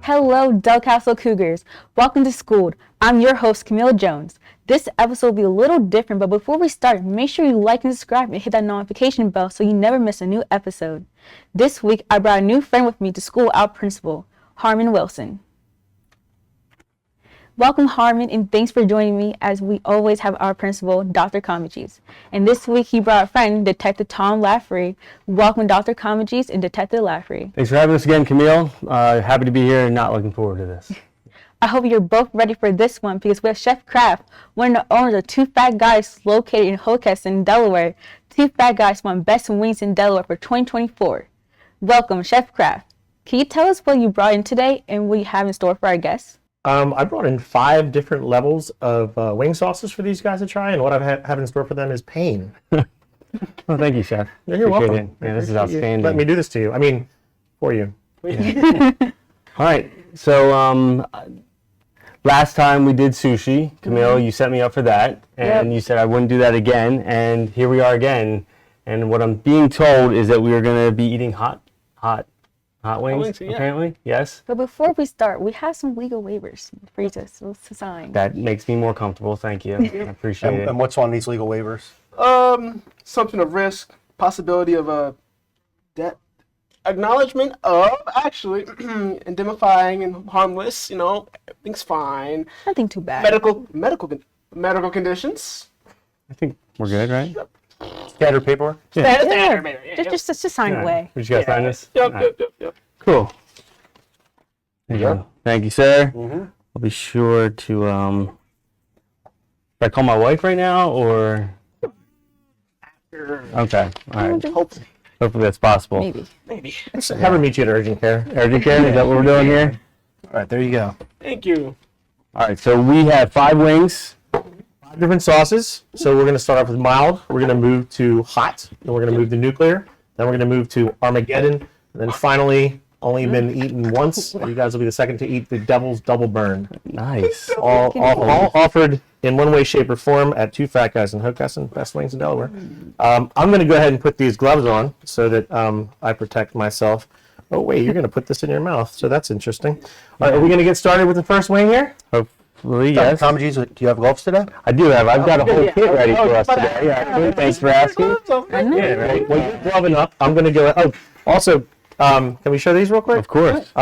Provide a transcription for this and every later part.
Hello, Del Castle Cougars. Welcome to Schooled. I'm your host, Camille Jones. This episode will be a little different, but before we start, make sure you like and subscribe and hit that notification bell so you never miss a new episode. This week, I brought a new friend with me to school, our principal, Harmon Wilson. Welcome, Harmon, and thanks for joining me as we always have our principal, Dr. Comegys. And this week, he brought a friend, Detective Tom Lafferty. Welcome, Dr. Comegys and Detective Lafferty. Thanks for having us again, Camille. Happy to be here and not looking forward to this. I hope you're both ready for this one because we have Chef Kraft, one of the owners of Two Fat Guys located in Hockessin, Delaware. Two Fat Guys won Best Wings in Delaware for 2024. Welcome, Chef Kraft. Can you tell us what you brought in today and what you have in store for our guests? I brought in 5 different levels of wing sauces for these guys to try, and what I have in store for them is pain. Well, thank you, Chef. You're welcome. Yeah, this is outstanding. Let me do this to you. I mean, for you. Yeah. All right. So last time we did sushi, Camille, you set me up for that, and you said I wouldn't do that again, and here we are again. And what I'm being told is that we are going to be eating hot wings, apparently. Yes. But before we start, we have some legal waivers for you to sign. That makes me more comfortable. Thank you. I appreciate it. And what's on these legal waivers? Assumption of risk, possibility of a debt, acknowledgement of actually indemnifying and harmless. Everything's fine. Nothing too bad. Medical conditions. I think we're good, right? Standard paperwork? Yeah. Standard paperwork. Just sign away. We just got to sign this? Yep. Cool. There you go. Thank you, sir. Mm-hmm. I'll be sure to, should I call my wife right now, or? Okay, all right. Hopefully that's possible. Maybe. Have her meet you at urgent care. Urgent care, is that what we're doing here? All right, there you go. Thank you. All right, so we have 5 wings. 5 different sauces. So we're going to start off with mild. We're going to move to hot. Then we're going to move to nuclear. Then we're going to move to Armageddon. And then finally, only been eaten once. You guys will be the second to eat the Devil's Double Burn. Nice. All offered in one way, shape, or form at Two Fat Guys in Hockessin, Best Wings in Delaware. I'm going to go ahead and put these gloves on so that I protect myself. Oh, wait, you're going to put this in your mouth, so that's interesting. All right, are we going to get started with the first wing here? Hopefully, yes. Comegys, do you have gloves today? I do have. I've got a whole kit ready for us today. Yeah, thanks for asking. Yeah, right. Well, you're gloving up. I'm going to go. Oh, also, can we show these real quick? Of course.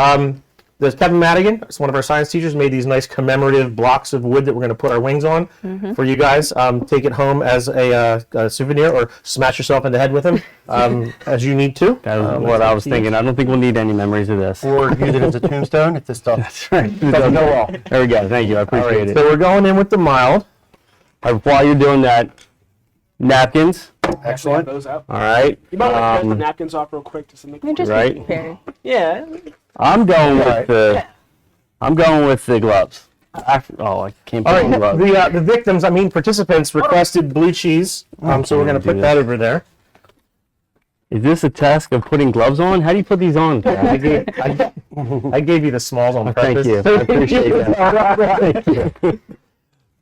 There's Kevin Madigan. It's one of our science teachers. Made these nice commemorative blocks of wood that we're going to put our wings on for you guys. Take it home as a souvenir, or smash yourself in the head with them as you need to. That was what I was thinking. I don't think we'll need any memories of this. Or use it as a tombstone if this stuff That's right. doesn't go well. There we go. Thank you. I appreciate it. So we're going in with the mild. While you're doing that, napkins. Excellent. Those out. All right. You might want to get the napkins off real quick just to make Just Right. be prepared. Yeah. I'm going with the gloves. I can't put All on right. gloves. The victims, participants requested blue cheese. So we're going to put that over there. Is this a task of putting gloves on? How do you put these on? I gave you the smalls on Thank purpose. you. I appreciate that. Thank you.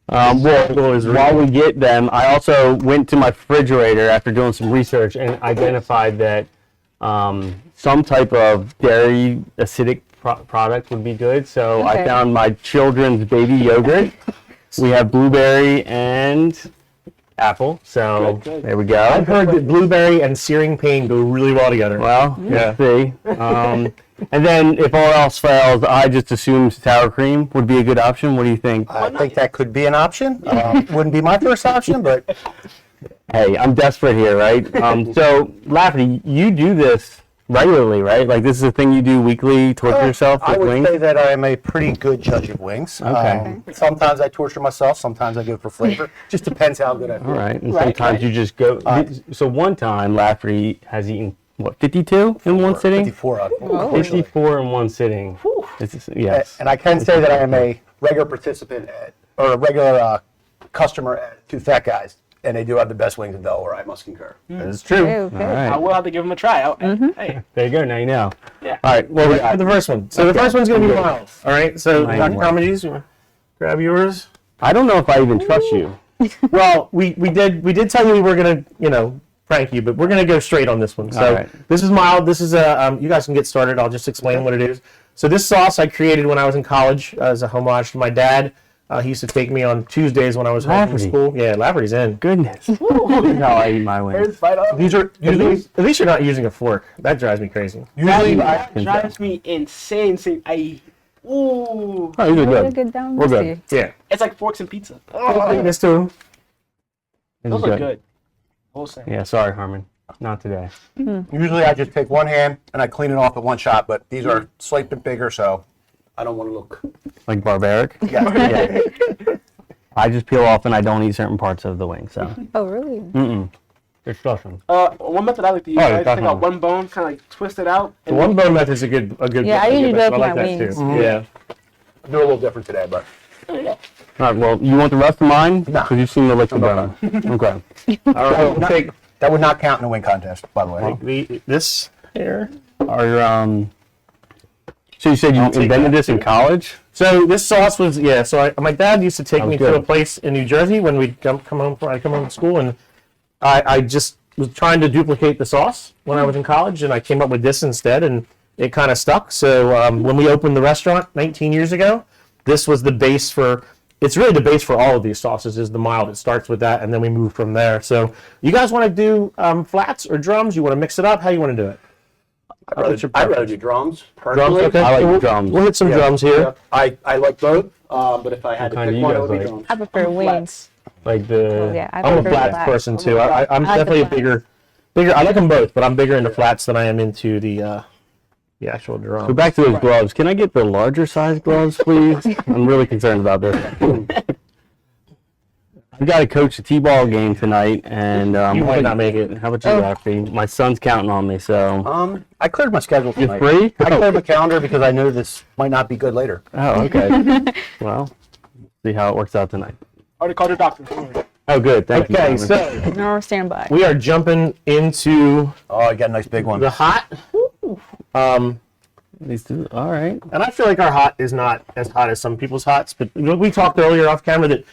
While we get them, I also went to my refrigerator after doing some research and identified that some type of dairy acidic product would be good. So I found my children's baby yogurt. We have blueberry and apple. So Good. there we go. I've heard that blueberry and searing pain go really well together. Well, let's see. And then if all else fails, I just assume sour cream would be a good option. What do you think? I think that could be an option. Wouldn't be my first option, but Hey, I'm desperate here, right? So, Lafferty, you do this regularly, right? Like, this is a thing you do weekly, torture yourself I with would wings? say that I am a pretty good judge of wings. Okay. Sometimes I torture myself. Sometimes I go for flavor. Just depends how good I feel. All right, and sometimes you just go. So one time, Lafferty has eaten, what, 52 in one sitting? 54 unfortunately. 54 in one sitting. Yes. And I can say that I am a regular participant or a regular customer at Two Fat Guys. And they do have the best wings in Delaware, I must concur. That is true. Okay. All right. I will have to give them a try. Hey. There you go, now you know. Yeah. All right, well, For the first one. So the first one's going to be mild. All right. So Mild. Dr. Comegys, you want to grab yours? I don't know if I even trust you. Well, we did tell you we were going to prank you, but we're going to go straight on this one. So All right. this is mild. This is you guys can get started. I'll just explain what it is. So this sauce I created when I was in college as a homage to my dad. He used to take me on Tuesdays when I was home from Lafferty. school. Yeah, Lafferty's in. Goodness. This is how I eat my wings. These are usually, at least you're not using a fork. That drives me crazy. Usually, That drives me insane. Ooh. Oh, these are Really good. good down We're there. good. Yeah. It's like forks and pizza. This too. This Those is are good. Wholesale. Yeah, sorry, Harmon. Not today. usually I just take one hand and I clean it off at one shot, but these are slightly bigger, so I don't want to look. Like barbaric? Yeah. I just peel off and I don't eat certain parts of the wing, so. Oh, really? Mm-mm. Disgusting. One method I like to use, Oh, I just take definitely. out one bone, kind of like twist it out. The one bone method's a good. Yeah, I usually do it I with like my that wings. too. Yeah. Do a little different today, but All right, well, you want the rest of mine? No. Because you've seen the liquid bone. Okay. All right. We'll take that would not count in a wing contest, by the way. this here. Are, so you said you take invented that. this in college? So this sauce was So my dad used to take That was me to a good. place in New Jersey when we'd come home. I'd come home from school, and I just was trying to duplicate the sauce when I was in college, and I came up with this instead, and it kind of stuck. So when we opened the restaurant 19 years ago, this was the base for. It's really the base for all of these sauces is the mild. It starts with that, and then we move from there. So you guys want to do flats or drums? You want to mix it up? How you want to do it? I'd rather do drums. Drums, Personally. okay. I like We'll- drums. We'll hit some Yeah. drums here. Yeah. I like both, but if I had to kind pick do you one, it guys would be like? drums. I prefer wings. Like the. Yeah, I I'm a prefer flats person too. I'm I like the definitely a flats. bigger. I like them both, but I'm bigger into flats than I am into the actual drum. So back to those gloves. Can I get the larger size gloves, please? I'm really concerned about this. I've got to coach a t-ball game tonight, and You might not make it. How about you, Ralphie? My son's counting on me, so. I cleared my schedule tonight. free? I cleared my calendar because I knew this might not be good later. Oh, okay. Well, see how it works out tonight. Already called your doctor. Don't worry. Oh, good. Thank you. Okay, Simon. so No standby. we are jumping into Oh, I got a nice big one. the hot. These two. All right. And I feel like our hot is not as hot as some people's hots, but we talked earlier off camera that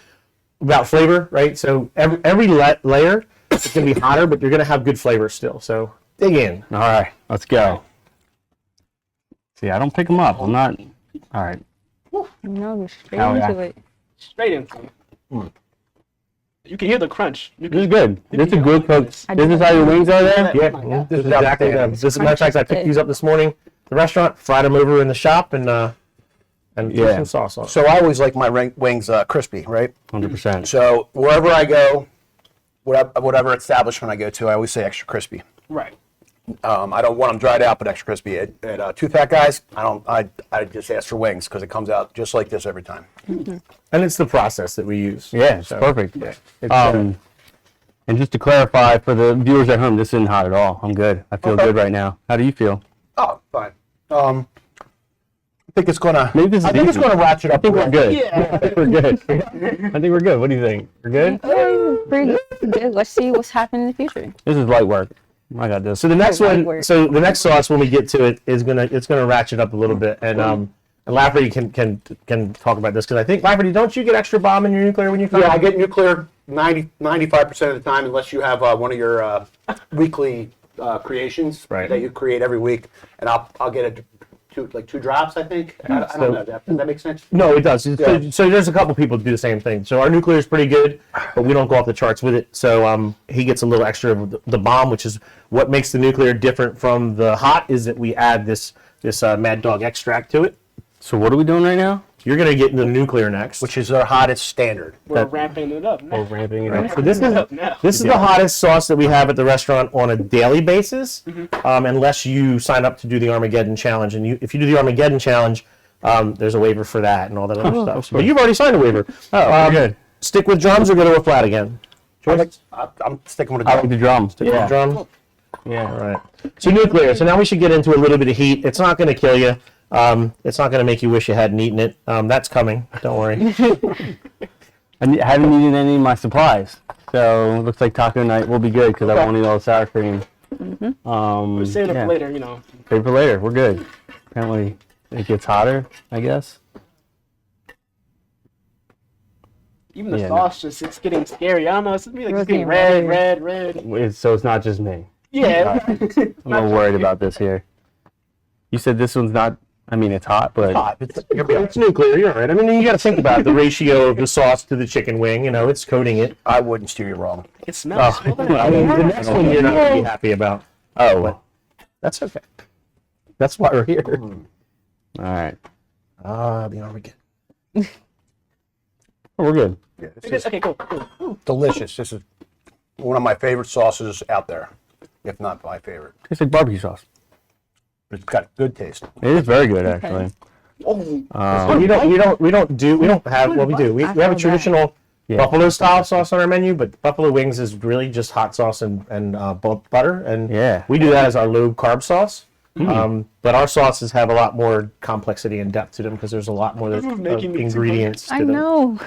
about flavor, right? So every layer is going to be hotter, but you're going to have good flavor still. So dig in. All right. Let's go. See, I don't pick them up. I'm not. All right. No, you're straight Oh, into yeah. it. Straight into it. You can hear the crunch. You This is can, good. This is good, coach. I This do is how your wings are there? Yeah, my God. this is This is exactly them. outstanding. This is matter of fact, I picked these up this morning at the restaurant, fried them over in the shop, and threw Yeah. some sauce on. So I always like my wings crispy, right? 100%. So wherever I go, whatever establishment I go to, I always say extra crispy. right. I don't want them dried out, but extra crispy. At Two Fat Guys, I just ask for wings because it comes out just like this every time. And it's the process that we use. Yeah, it's So, perfect. Yeah. It's, And just to clarify for the viewers at home, this isn't hot at all. I'm good. I feel Okay. good right now. How do you feel? Oh, fine. I think it's gonna. Maybe this is I think it's easy. gonna ratchet up. I think we're good. Yeah. I think we're good. I think we're good. What do you think? We're good? Pretty good. Let's see what's happening in the future. This is light work. I got this. So the next Light one, work. so the next sauce when we get to it is it's gonna ratchet up a little bit, and Lafferty can talk about this because I think Lafferty, don't you get extra bomb in your nuclear when you come? Yeah, I get nuclear 95% of the time, unless you have one of your weekly creations Right. that you create every week, and I'll get two drops. I think. I so- don't know. Does that make sense? No, it does. Yeah. So there's a couple people who do the same thing. So our nuclear is pretty good, but we don't go off the charts with it. So he gets a little extra of the bomb, which is what makes the nuclear different from the hot. Is that we add this Mad Dog extract to it. So what are we doing right now? You're gonna get the nuclear next. Which is our hottest standard. We're ramping it up. We're Now. ramping it up. So this is Now. this is the hottest sauce that we have at the restaurant on a daily basis, unless you sign up to do the Armageddon challenge. And if you do the Armageddon challenge, there's a waiver for that and all that other stuff. But you've already signed a waiver. Oh, good. Stick with drums or go to a flat again. I'm sticking with I a like the drums. Stick with drum. Yeah. All right. So nuclear. So now we should get into a little bit of heat. It's not going to kill you. It's not going to make you wish you hadn't eaten it. That's coming. Don't worry. I haven't eaten any of my supplies. So it looks like taco night will be good because I won't eat all the sour cream. We're saving it yeah. for later, you know. Save for later. We're good. Apparently it gets hotter, I guess. Even the Yeah, sauce it's getting scary. I don't know. It's just It's getting getting red. So it's not just me. Yeah. I'm a little worried about this here. You said this one's not I mean, it's hot, but Hot. It's nuclear. You're right. I mean, you got to think about the ratio of the sauce to the chicken wing. You know, it's coating it. I wouldn't steer you wrong. It smells. Oh, I mean, the next one you're not going to be happy about. oh, well. That's okay. That's why we're here. All right. The Armageddon. Oh, we're good. Yeah, It this is- is Okay, cool. delicious. This is one of my favorite sauces out there, if not my favorite. Tastes like barbecue sauce. It's got good taste. It is very good, actually. Oh, We don't have, well, we do. We have a traditional Yeah. buffalo style sauce on our menu, but buffalo wings is really just hot sauce and butter. And Yeah. we do that as our low carb sauce. But our sauces have a lot more complexity and depth to them because there's a lot more This is making me too ingredients to I them. know.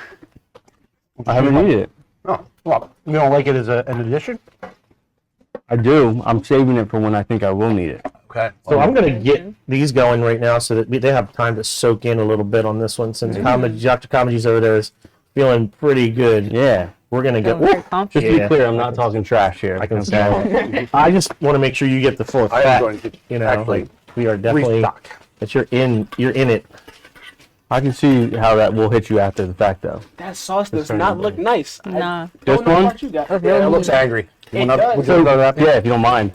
I haven't eaten it. Oh, well, you don't like it as an addition? I do. I'm saving it for when I think I will need it. Okay. So I'm going to get these going right now so that they have time to soak in a little bit on this one since Dr. Comegys over there is feeling pretty good. Yeah. We're going to Feel get... very Just confident. to Yeah. be clear, I'm not talking trash here. I can okay? say. I just want to make sure you get the full I am effect. going to You know, actually like, we are definitely restock. that you're in it. I can see how that will hit you after the fact, though. that sauce does turn not it look down. nice. Nah. I This don't know one? about you guys. Yeah, it looks angry. You It wanna- does. would you go that? Yeah, if you don't mind.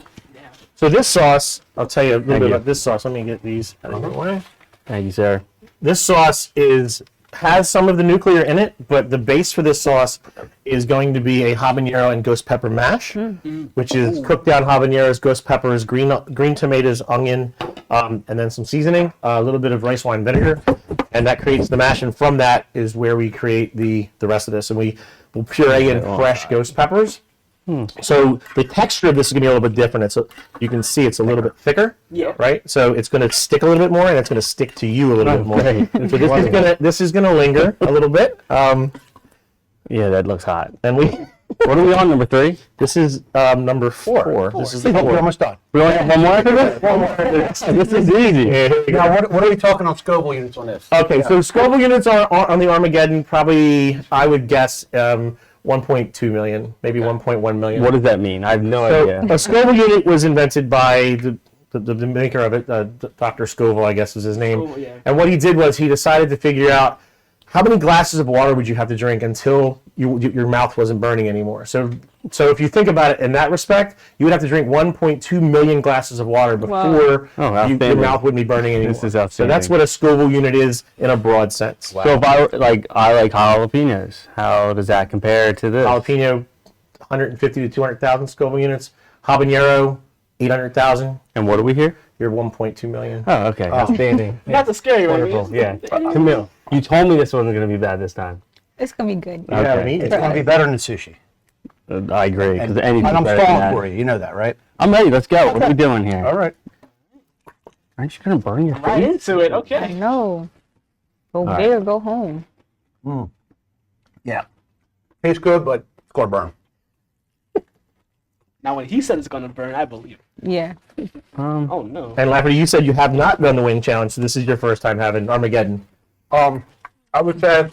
So this sauce, I'll tell you a little Thank bit you. about this sauce. Let me get these out of your way. Thank you, sir. This sauce has some of the nuclear in it, but the base for this sauce is going to be a habanero and ghost pepper mash, which is cooked down habaneros, ghost peppers, green tomatoes, onion, and then some seasoning, a little bit of rice wine vinegar, and that creates the mash. And from that is where we create the rest of this, and we will puree in fresh ghost peppers. So the texture of this is going to be a little bit different. You can see it's a little bit thicker, Yeah. right? So it's going to stick a little bit more, and it's going to stick to you a little bit more. great. So this is gonna linger a little bit, Yeah, that looks hot. and What are we on, number 3? this is number 4. This is the We're four. almost done. We only have one more after this? One more. This is easy. Yeah, here we go. Now, what are we talking on Scoville units on this? Okay, so Scoville units are on the Armageddon. Probably, I would guess 1.2 million, maybe 1.1 million. What does that mean? I have no So idea. a Scoville unit was invented by the maker of it, Dr. Scoville, I guess was his name. Scoville, yeah. And what he did was he decided to figure out how many glasses of water would you have to drink until your mouth wasn't burning anymore. So if you think about it in that respect, you would have to drink 1.2 million glasses of water before Oh, your outstanding. mouth wouldn't be burning anymore. This is So outstanding. that's what a Scoville unit is in a broad sense. So if I like jalapenos, how does that compare to this? Jalapeno, 150 to 200,000 Scoville units. Habanero, 800,000. And what are we here? You're 1.2 million. Oh, okay. Outstanding. Not the scary one. Wonderful. Yeah. Camille, you told me this wasn't going to be bad this time. It's gonna be good. You haven't Okay. eaten It's it. going to be better than sushi. I agree. Because And anything's I'm better than stalling that. for you. You know that, right? I'm ready. Let's go. What are we doing here? All right. Aren't you going to burn your Right face? into it. I Okay. know. Go right. big or go home. Yeah. Tastes good, but it's going to burn. Now, when he said it's gonna burn, I believe. Yeah. Oh no. And Lafferty, you said you have not done the wing challenge, so this is your first time having Armageddon. I would say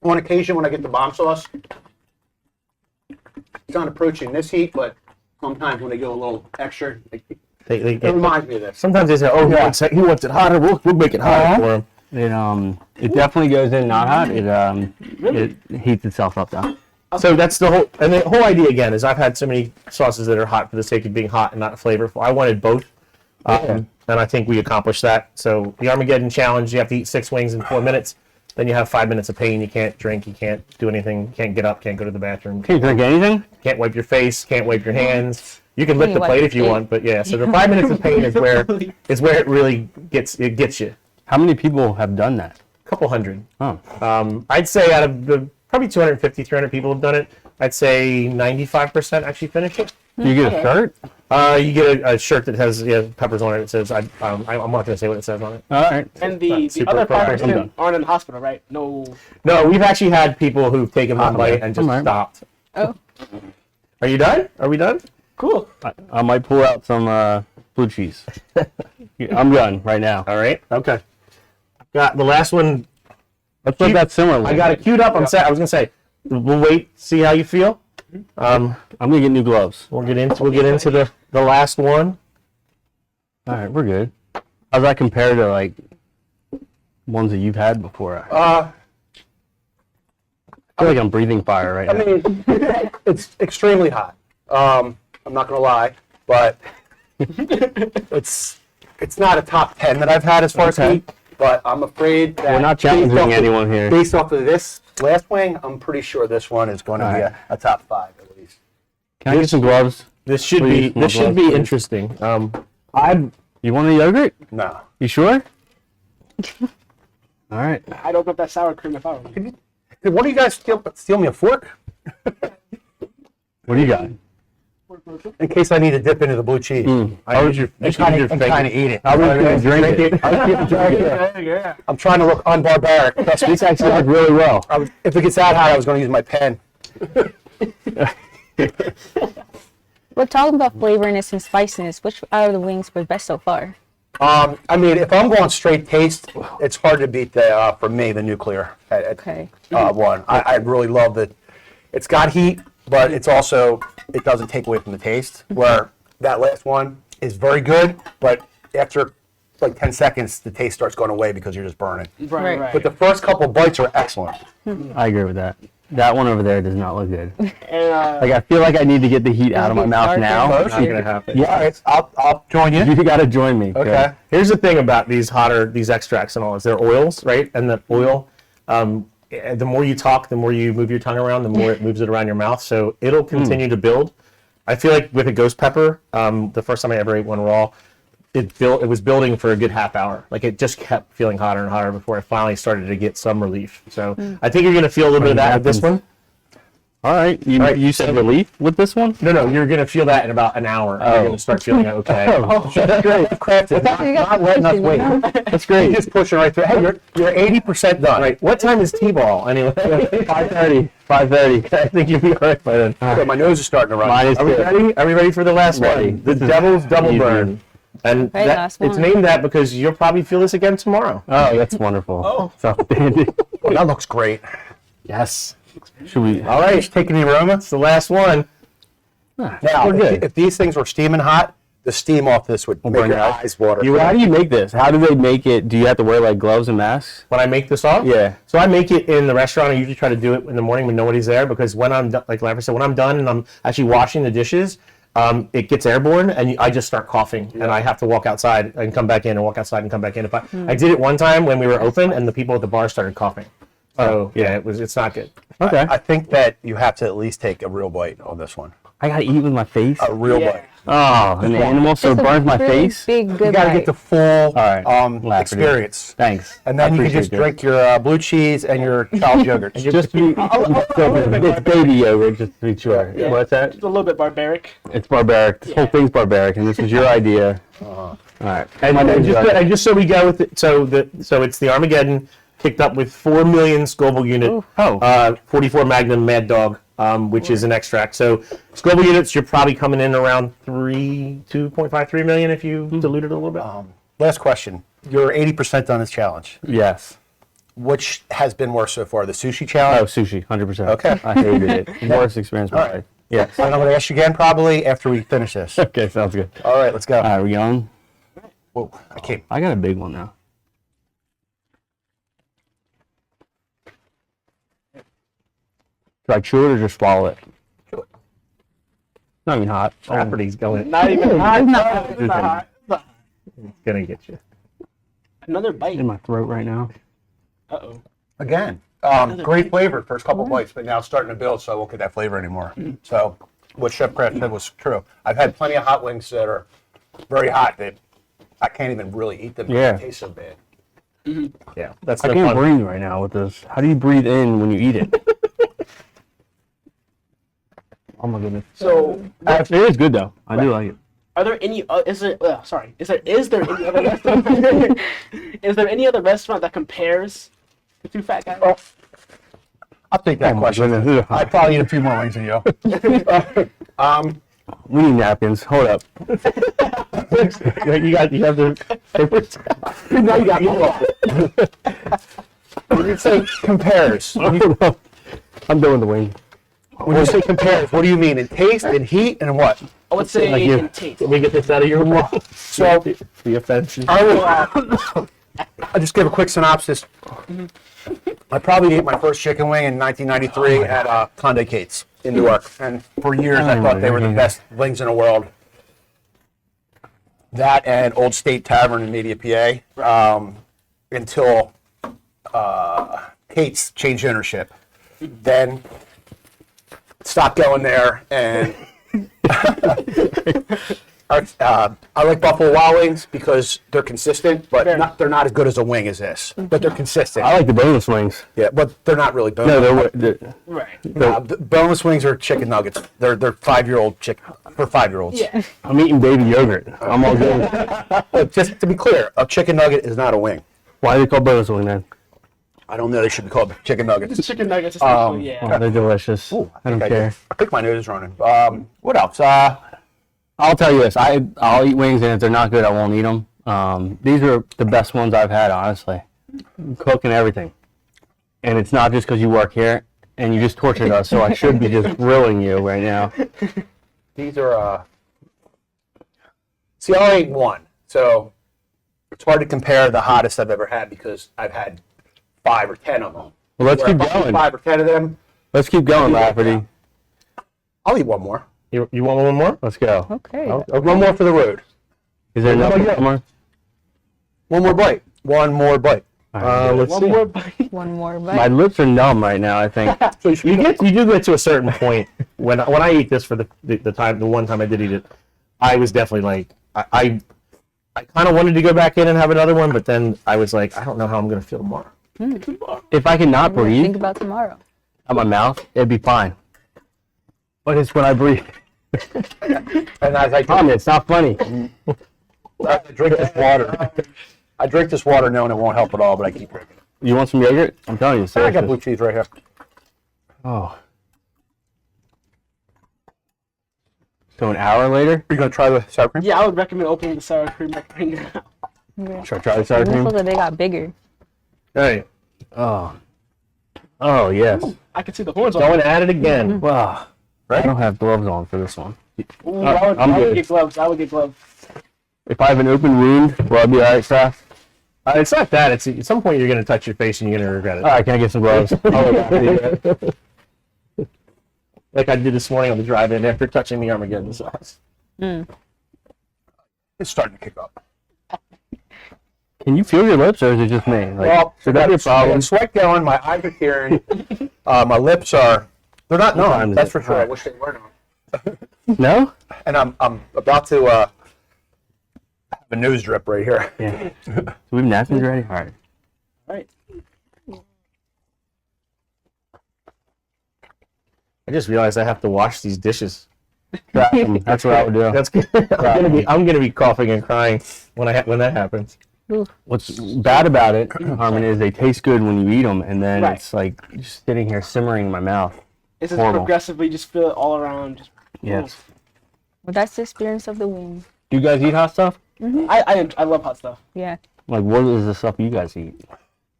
on occasion when I get the bomb sauce, it's not approaching this heat, but sometimes when they go a little extra, it reminds me of this. Sometimes they say, "Oh, he wants it hotter. We'll make it hotter for him." It definitely goes in not hot. It heats itself up though. So that's the whole idea again is I've had so many sauces that are hot for the sake of being hot and not flavorful. I wanted both, and I think we accomplished that. So the Armageddon challenge, you have to eat 6 wings in 4 minutes. Then you have 5 minutes of pain. You can't drink. You can't do anything. You can't get up. Can't go to the bathroom. Can you drink anything? Can't wipe your face. Can't wipe your hands. You can lift You the wipe plate your if you face. want, but yeah. So the 5 minutes of pain is where it really gets you. How many people have done that? A couple hundred. Oh. I'd say out of the probably 250, 300 people have done it. I'd say 95% actually finish it. Do you get a shirt? You get a shirt that has peppers on it. It says, I'm not going to say what it says on it. All right. And the super other appropriate. I'm 5% aren't in the hospital, right? No. No, we've actually had people who've taken one bite and just Alright. stopped. Oh. Are you done? Are we done? Cool. I might pull out some blue cheese. I'm done right now. All right. Okay. I've got the last one. Let's put that similar. I got it queued up. I was going to say, we'll wait, see how you feel. I'm gonna get new gloves. We'll get into the last one. All right, we're good. How's that compare to like ones that you've had before? I feel like I'm breathing fire right I now. mean, it's extremely hot. I'm not gonna lie, but it's not a top 10 that I've had as far as Okay. heat. But I'm afraid that We're not based challenging off of- anyone here. Based off of this last wing, I'm pretty sure this one is going to be Alright. a top 5 at least. Can I get some gloves? This should Please, be more gloves, please. interesting. You want a yogurt? No. You sure? All right. I'd open up that sour cream if I were you. Did one of you guys steal me a fork? What do you got? In case I need to dip into the blue cheese. How would you? And kind of eat it. I was gonna drink it. I was gonna drink it. Yeah. I'm trying to look unbarbaric. This actually worked really well. If it gets that hot, I was going to use my pen. We're talking about flavorness and spiciness. Which out of the wings was best so far? I mean, if I'm going straight taste, it's hard to beat the for me the nuclear Okay. one. I really love that. It's got heat, but it's also it doesn't take away from the taste. Where that last one is very good, but after like 10 seconds, the taste starts going away because you're just burning. Right, right. But the first couple bites are excellent. I agree with that. That one over there does not look good. And, Like I feel like I need to get the heat out of my mouth Darker. now. Not gonna happen. Yeah, all right, I'll join you. You got to join me. Okay. Here's the thing about these extracts and all is they're oils, right? And the oil, the more you talk, the more you move your tongue around, the more it moves it around your mouth. So it'll continue to build. I feel like with a ghost pepper, the first time I ever ate one raw, it was building for a good half hour. Like it just kept feeling hotter and hotter before it finally started to get some relief. So I think you're gonna feel a little bit of that with this one. All right. You said relief with this one? No, you're gonna feel that in about an hour. You're gonna start feeling okay. That's great. Crafted. Not letting us wait. That's great. Just pushing right through. Hey, you're 80% done. Right. What time is T-ball anyway? 5:30. 5:30. I think you'll be all right by then. So my nose is starting to run. Mine is Are we too. ready? Are we ready for the last Ready. one? The Devil's Double easy. Burn. And Right, last it's one. named that because you'll probably feel this again tomorrow. Oh, that's wonderful. Oh. So, Oh, that looks great. Yes. should we? All right. Just taking the aroma. It's the last one. Now, we're good. if these things were steaming hot, the steam off this would make burn your it out. eyes water. How do you make this? How do they make it? Do you have to wear like gloves and masks? When I make this off? Yeah. So I make it in the restaurant. I usually try to do it in the morning when nobody's there because when I'm done, like I said, when I'm done and I'm actually washing the dishes, it gets airborne and I just start coughing and I have to walk outside and come back in and walk outside and come back in. If I did it one time when we were open and the people at the bar started coughing. So yeah, it's not good. Okay. I think that you have to at least take a real bite on this one. I gotta eat with my face. A real Yeah. bite. Oh, an animal so it Just a burns my really face. Big, You good got to bite. get the full right. Laugh at it. experience. Thanks. And then I you can just appreciate drink your blue cheese and your child yogurt. Just be, it's baby yogurt, just to be sure. Yeah. What's that? It's a little bit barbaric. It's barbaric. This whole thing's barbaric, and this is your idea. All right. And just so we go with it, so it's the Armageddon kicked up with 4 million Scoville unit, 44 Magnum Mad Dog, which is an extract. So Scoville units, you're probably coming in around 2.5, 3 million if you dilute it a little bit. Last question. You're 80% on this challenge. Yes. Which has been worse so far? The sushi Oh, challenge? sushi, 100%. Okay. I hated it. Worst experience of my life. Yes. And I'm going to ask you again probably after we finish this. Okay, sounds good. All right, let's go. All right, we going? Whoa, I can't. I got a big one now. Should I chew it or just swallow it? Chew it. Not even hot. Rafferty's going. Not even hot. It's not- It's not hot. It's not hot. It's gonna get you. Another bite. In my throat right now. Uh-oh. Again, great flavor first couple bites, but now it's starting to build, so I won't get that flavor anymore. So what Chef Kraft said was true. I've had plenty of hot wings that are very hot that I can't even really eat them because Yeah. they taste so bad. Yeah, that's I the can't fun. breathe right now with this. How do you breathe in when you eat it? Oh my goodness. So, It is good though. I do like it. are there any? Is there any other restaurant? Is there any other restaurant that compares the two fat guys? Oh, I'll take that Oh my question. goodness, this is I hot. probably eat a few more wings than you. We need napkins. Hold up. You have the papers. Now you got me. When you say compares, Hold up. I'm doing the wing. when you say compares, what do you mean in taste, in heat, and in what? Oh would say Like you- in taste. Let me get this out of your mouth. So The offense. I'll just give a quick synopsis. I probably ate my first chicken wing in 1993 at Condé Kate's in Newark, and for years I thought they were the best wings in the world. That and Old State Tavern in Media, PA, until Kate's changed ownership. Then stopped going there, and I like Buffalo Wild Wings because they're consistent, but they're not as good as a wing as this. But they're consistent. I like the boneless wings. Yeah, but they're not really No, boneless. they're Right. The boneless wings are chicken nuggets. They're 5-year-old chicken for 5-year-olds. Yeah. I'm eating baby yogurt. I'm all good. Just to be clear, a chicken nugget is not a wing. Why are they called boneless wing then? I don't know. They should be called chicken nuggets. Chicken nuggets, especially, yeah. Oh, they're delicious. I don't care. I think my nose is running. What else? I'll tell you this. I'll eat wings, and if they're not good, I won't eat them. These are the best ones I've had, honestly. Cook and everything. And it's not just because you work here, and you just tortured us, so I should be just grilling you right now. These are. See, I ate one, so it's hard to compare the hottest I've ever had because I've had 5 or 10 of them. Well, let's keep Where if I eat going. 5 or 10 of them. Let's keep going, Lafferty. I'll eat one more. You want one more? Let's go. Okay. One more for the road. Is there Oh, another more? One more bite. One more bite. Let's One see. more bite. One more My bite. lips are numb right now, I think. So You do get to a certain point when I ate this for the one time I did eat it, I was definitely like I kind of wanted to go back in and have another one, but then I was like, I don't know how I'm gonna feel tomorrow. If I could not Think breathe about tomorrow. out my mouth, it'd be fine. But it's when I breathe. And as I Tommy, it's not funny. drink this water, I drink this water knowing it won't help at all, but I keep drinking. You want some yogurt? I'm telling you, I seriously. got blue cheese right here. Oh. So an hour later, Are you gonna try the sour cream? Yeah, I would recommend opening the sour cream like right now. Yeah. should I try the sour This cream? looks like they got bigger. Hey, Oh. Oh, yes. I can see the horns on going it. at it again. Wow. I don't have gloves on for this one. Ooh, I I'm would good. get gloves. I would get gloves. If I have an open wound, will I be alright, Kraft? It's not that. It's at some point you're gonna touch your face and you're gonna regret it. Alright, can I get some gloves? Like I did this morning on the drive-in after touching the Armageddon sauce. It's starting to kick up. Can you feel your lips, or is it just me? Like, Well, should that be a problem? Sweat going. My eyes are tearing. My lips are. They're not numb. Sometimes That's it's for sure. I hot. wish they were numb. No? And I'm about to have a nose drip right here. Yeah. Do we have napkins ready? Alright. All right. I just realized I have to wash these dishes. That's what I would do. That's I'm gonna be coughing and crying when that happens. What's bad about it, Harmon, is they taste good when you eat them, and then Right. it's like just sitting here simmering in my mouth. It's just Horrible. progressively just feel it all around. Just, Yes. Well, that's the experience of the wing. Do you guys eat hot stuff? I love hot stuff. Yeah. Like, what is the stuff you guys eat?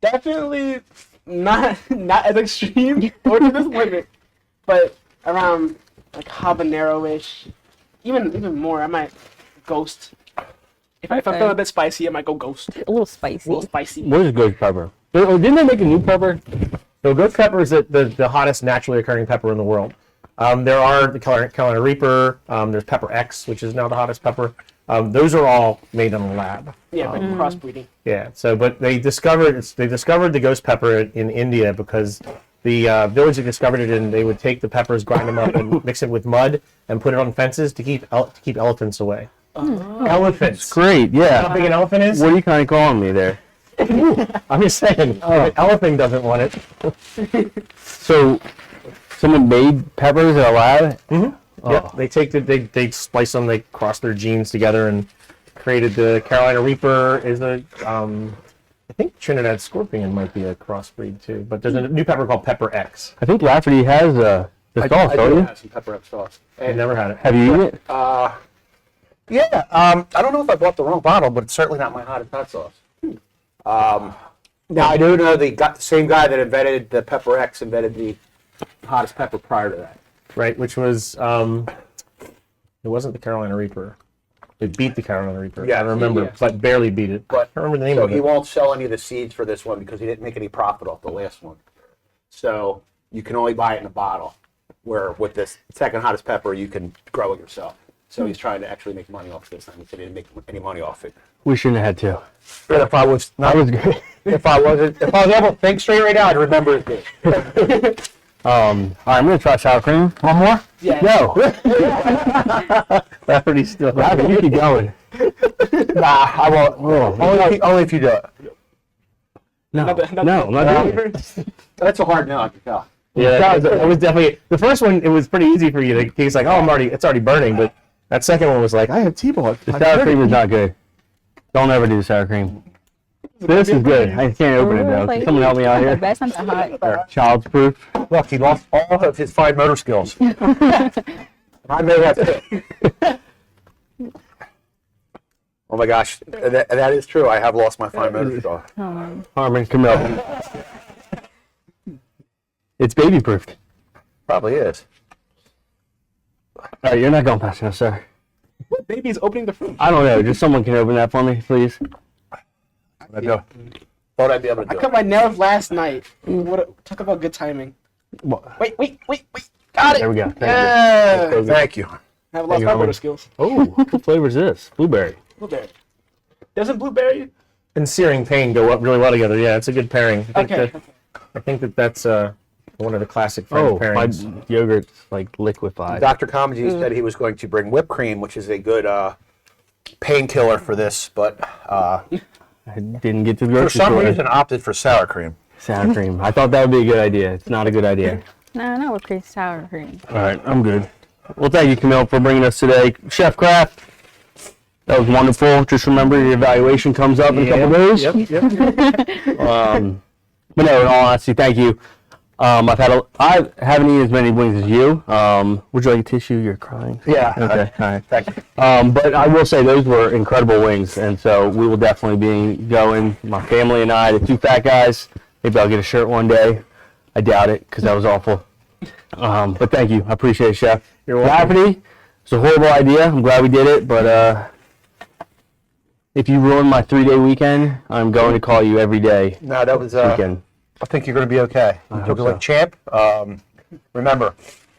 Definitely not as extreme or to this limit, but around like habanero-ish, even more. I might ghost. If I'm feeling a bit spicy, I might go ghost. A little spicy. A little spicy. What is ghost pepper? Oh, didn't they make a new pepper? So ghost pepper is the hottest naturally occurring pepper in the world. There are the Carolina Reaper. There's Pepper X, which is now the hottest pepper. Those are all made in a lab. Yeah, like crossbreeding. Yeah. So, but they discovered the ghost pepper in India because the village that discovered it in, they would take the peppers, grind them up, and mix it with mud and put it on fences to keep elephants away. Elephants. Great, How yeah. big an elephant is? What are you kind of calling me there? I'm just saying. If an elephant doesn't want it. So, someone made peppers in a lab? Mm-hmm. Yeah. They take they splice them. They cross their genes together and created the Carolina Reaper. Is a I think Trinidad Scorpion might be a crossbreed too. But there's a new pepper called Pepper X. I think Lafferty has the sauce, I don't do you? have some Pepper X sauce. I've never had it. Have you eaten it? Yeah. I don't know if I bought the wrong bottle, but it's certainly not my hottest hot sauce. Now I do know the same guy that invented the Pepper X invented the hottest pepper prior to that. Right, which was It wasn't the Carolina Reaper. They beat the Carolina Reaper. Yeah. I remember, Yeah. but barely beat it. But I don't remember the name so of he it. won't sell any of the seeds for this one because he didn't make any profit off the last one. So you can only buy it in a bottle. Where with this second hottest pepper, you can grow it yourself. So he's trying to actually make money off this, and he didn't make any money off it. We shouldn't have had to. But if I was That was great. if I was able to think straight right now, I'd remember it. All right, I'm gonna try sour cream. One more? Yeah. No. Lafferty's still. Rabbit, you keep going. Nah, I won't. Only if you do it. No, Not no, I'm not doing it. That's a hard no, I can tell. Yeah, that was definitely the first one. It was pretty easy for you to. He's like, "Oh, it's already burning." But that second one was like, "I have T-ball." The sour cream is not good. Don't ever do sour cream. This is good. I can't open it though. Can someone help me out here? That's not that hot. Child's proof. Look, he lost all of his fine motor skills. I may have to. Oh my gosh, that is true. I have lost my fine motor skills. Harmon, Camille. It's baby proofed. Probably is. All right, you're not going fast enough, sir. What baby's opening the fruit? I don't know. Just someone can open that for me, please. Thought I'd be able to I do cut it. my nails last night. Talk about good timing. Wait. Got it. There we go. Thank Yeah. Thank you. I have lost you, my Harmon. motor skills. Oh, what flavor is this? Blueberry. Blueberry. Doesn't blueberry? And searing pain go up really well together. Yeah, it's a good pairing. Okay. I think that's one of the classic Oh, my pairings. yogurt's like liquefied. Dr. Comegys said he was going to bring whipped cream, which is a good painkiller for this, but I didn't get to the for grocery some store. reason opted for sour cream. Sour cream. I thought that would be a good idea. It's not a good idea. No, not with cream sour cream. All right, I'm good. Well, thank you, Camille, for bringing us today. Chef Kraft, that was wonderful. Just remember your evaluation comes up in a couple of days. Yep. But no, in all honesty, thank you. I haven't eaten as many wings as you. Would you like a tissue? You're crying. Yeah. Okay. All right. Thank you. But I will say those were incredible wings, and so we will definitely be going. My family and I, the two fat guys. Maybe I'll get a shirt one day. I doubt it because that was awful. But thank you. I appreciate it, Chef. You're welcome. Rafferty, it's a horrible idea. I'm glad we did it, but if you ruin my 3-day weekend, I'm going to call you every day. No, that was. Weekend. I think you're going to be okay. You took hope it like so. a champ. Remember,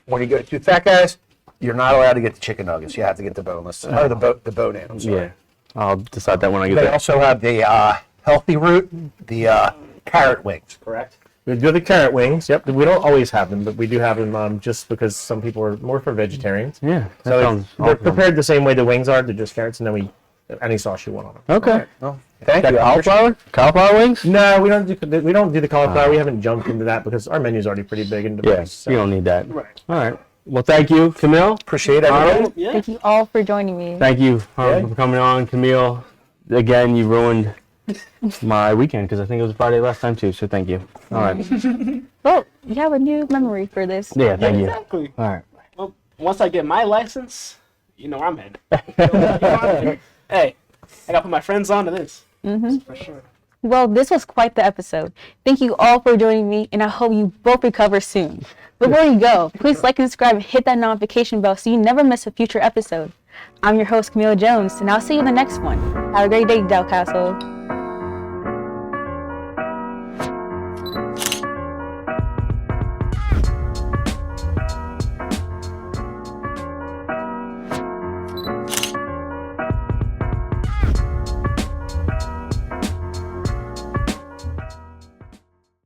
when you go to fat guys, you're not allowed to get the chicken nuggets. You have to get the boneless or the bone in. I'm sorry. Yeah, I'll decide that when I get They there. also have the healthy root, the carrot wings. Correct. We do the carrot wings. Yep. We don't always have them, but we do have them just because some people are more for vegetarians. Yeah, that So sounds they're awesome. prepared the same way the wings are. They're just carrots, and then any sauce you want on them. Okay. Well, thank That you. cauliflower? Cauliflower wings? No, we don't do the cauliflower. We haven't jumped into that because our menu's already pretty big and diverse. Yes, you don't need that. Right. All right. Well, thank you, Camille. Appreciate it. Arnold, Yeah. Thank you all for joining me. thank you Yeah. for coming on, Camille. Again, you ruined my weekend because I think it was Friday last time too. So thank you. All right. Well, you have a new memory for this. Yeah, thank you. Exactly. All right. Well, once I get my license, you know where I'm headed. Hey, I gotta put my friends on to this. For sure. Well, this was quite the episode. Thank you all for joining me, and I hope you both recover soon. Before you go, please like and subscribe and hit that notification bell so you never miss a future episode. I'm your host, Camille Jones, and I'll see you in the next one. Have a great day, Del Castle.